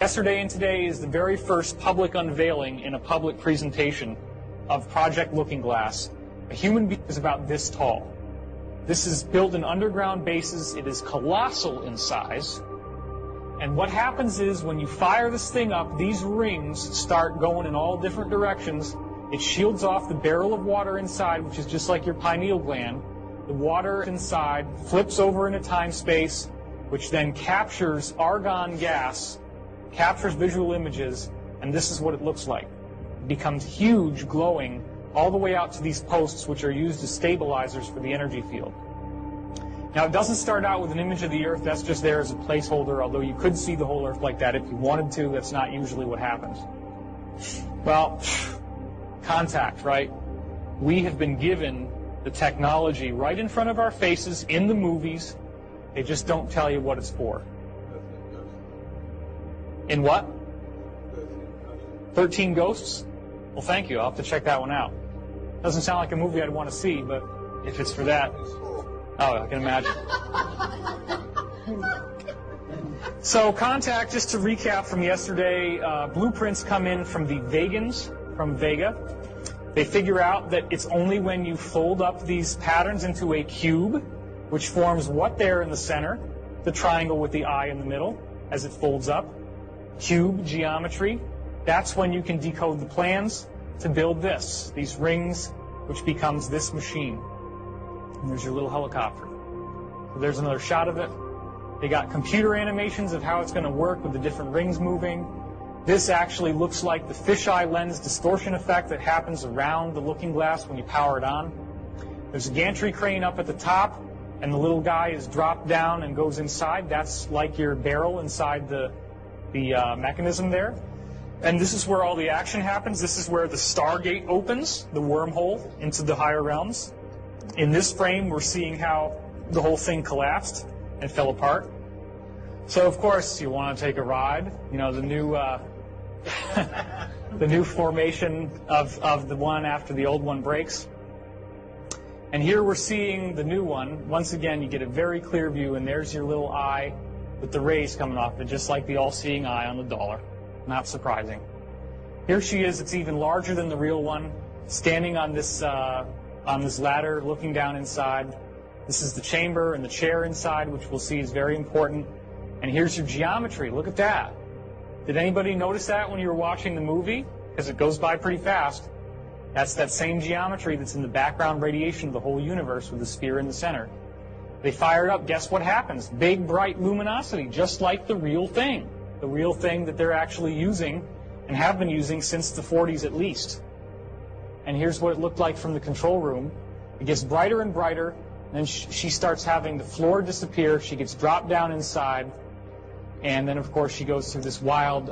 Yesterday and today is the very first public unveiling in a public presentation of Project Looking Glass. A human being is about this tall. This is built in underground bases. It is colossal in size. And what happens is when you fire this thing up, these rings start going in all different directions. It shields off the barrel of water inside, which is just like your pineal gland. The water inside flips over in a time-space, which then captures argon gas, captures visual images, and this is what it looks like. It becomes huge, glowing, all the way out to these posts, which are used as stabilizers for the energy field. Now, it doesn't start out with an image of the Earth. That's just there as a placeholder, although you could see the whole Earth like that if you wanted to. That's not usually what happens. Well, contact, right? We have been given the technology right in front of our faces in the movies. They just don't tell you what it's for. In what? 13 Ghosts? Well, thank you. I'll have to check that one out. Doesn't sound like a movie I'd want to see, but if it's for that, oh, I can imagine. So, contact, just to recap from yesterday, blueprints come in from the Vegans, from Vega. They figure out that it's only when you fold up these patterns into a cube, which forms what there in the center, the triangle with the eye in the middle, as it folds up. Cube geometry, that's when you can decode the plans to build this, these rings, which becomes this machine. And there's your little helicopter. So there's another shot of it. They got computer animations of how it's going to work with the different rings moving. This actually looks like the fisheye lens distortion effect that happens around the looking glass when you power it on. There's a gantry crane up at the top, and the little guy is dropped down and goes inside. That's like your barrel inside the mechanism there. And this is where all the action happens. This is where the Stargate opens, the wormhole into the higher realms. In this frame, we're seeing how the whole thing collapsed and fell apart. So, of course, you want to take a ride. You know, the new the new formation of the one after the old one breaks. And here we're seeing the new one. Once again, you get a very clear view, and there's your little eye with the rays coming off it, just like the all-seeing eye on the dollar. Not surprising. Here she is. It's even larger than the real one, standing on this ladder, looking down inside. This is the chamber and the chair inside, which we'll see is very important. And here's your geometry. Look at that. Did anybody notice that when you were watching the movie? Because it goes by pretty fast. That's that same geometry that's in the background radiation of the whole universe with the sphere in the center. They fire it up. Guess what happens? Big, bright luminosity, just like the real thing. The real thing that they're actually using and have been using since the 40s at least. And here's what it looked like from the control room. It gets brighter and brighter, and then she starts having the floor disappear. She gets dropped down inside, and then, of course, she goes through this wild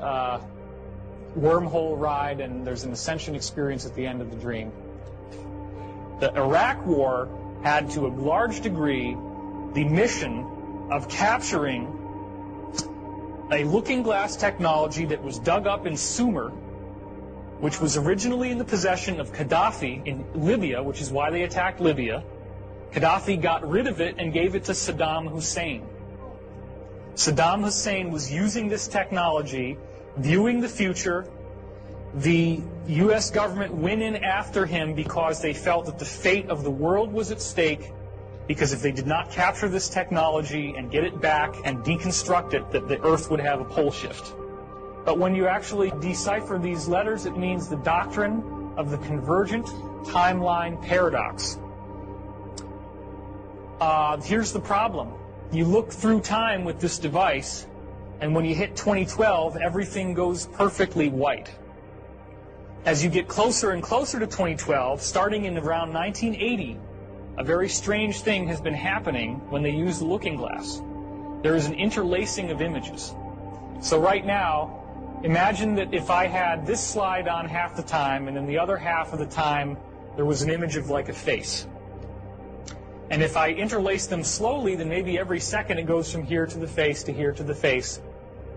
wormhole ride, and there's an ascension experience at the end of the dream. The Iraq War had, to a large degree, the mission of capturing a looking glass technology that was dug up in Sumer, which was originally in the possession of Gaddafi in Libya, which is why they attacked Libya. Gaddafi got rid of it and gave it to Saddam Hussein. Saddam Hussein was using this technology, viewing the future. The U.S. government went in after him because they felt that the fate of the world was at stake, because if they did not capture this technology and get it back and deconstruct it, that the Earth would have a pole shift. But when you actually decipher these letters, it means the doctrine of the convergent timeline paradox. Here's the problem. You look through time with this device, and when you hit 2012, everything goes perfectly white. As you get closer and closer to 2012, starting in around 1980, a very strange thing has been happening when they use the looking glass. There is an interlacing of images. So right now, imagine that if I had this slide on half the time, and then the other half of the time, there was an image of like a face. And if I interlace them slowly, then maybe every second it goes from here to the face to here to the face.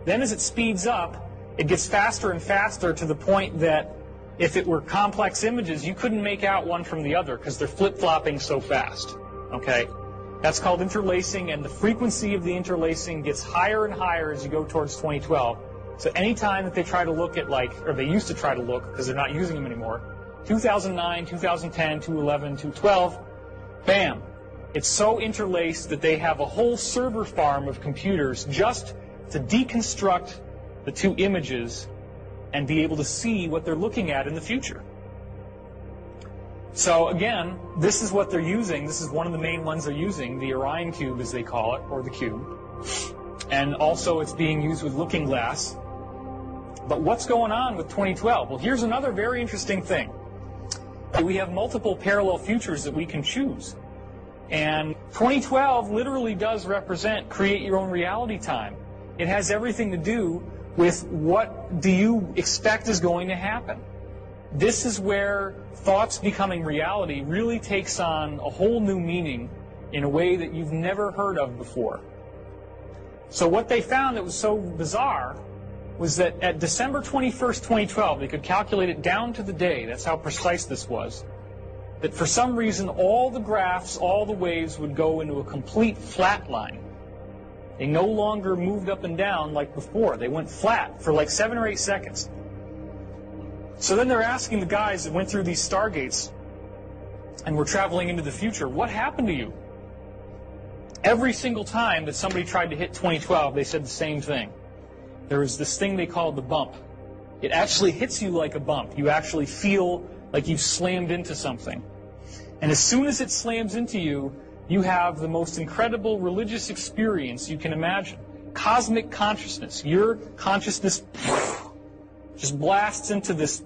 Then as it speeds up, it gets faster and faster to the point that if it were complex images, you couldn't make out one from the other because they're flip-flopping so fast. Okay? That's called interlacing, and the frequency of the interlacing gets higher and higher as you go towards 2012. So anytime that they try to look at or they used to try to look because they're not using them anymore, 2009, 2010, 2011, 2012, bam. It's so interlaced that they have a whole server farm of computers just to deconstruct the two images and be able to see what they're looking at in the future. So again, this is what they're using. This is one of the main ones they're using, the Orion Cube as they call it, or the Cube. And also it's being used with Looking Glass. But what's going on with 2012? Well, here's another very interesting thing. We have multiple parallel futures that we can choose. And 2012 literally does represent create your own reality time. It has everything to do with what do you expect is going to happen. This is where thoughts becoming reality really takes on a whole new meaning in a way that you've never heard of before. So what they found that was so bizarre was that at December 21st, 2012, they could calculate it down to the day, that's how precise this was, that for some reason all the graphs, all the waves would go into a complete flat line. They no longer moved up and down like before. They went flat for like 7 or 8 seconds. So then they're asking the guys that went through these stargates and were traveling into the future, what happened to you? Every single time that somebody tried to hit 2012, they said the same thing. There was this thing they called the bump. It actually hits you like a bump. You actually feel like you've slammed into something. And as soon as it slams into you, you have the most incredible religious experience you can imagine. Cosmic consciousness. Your consciousness just blasts into this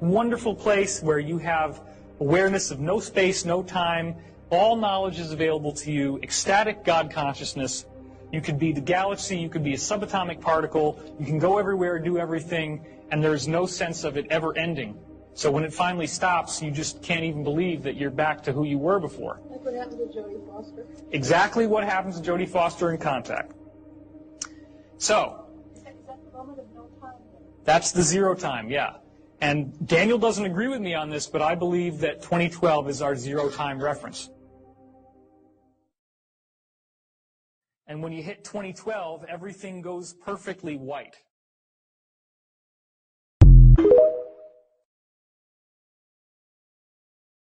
wonderful place where you have awareness of no space, no time. All knowledge is available to you. Ecstatic God consciousness. You could be the galaxy. You could be a subatomic particle. You can go everywhere, do everything, and there's no sense of it ever ending. So when it finally stops, you just can't even believe that you're back to who you were before. Like what happened to Jodie Foster? Exactly what happens to Jodie Foster in Contact. So, Is that the moment of no time? That's the zero time, yeah. And Daniel doesn't agree with me on this, but I believe that 2012 is our zero time reference. And when you hit 2012, everything goes perfectly white.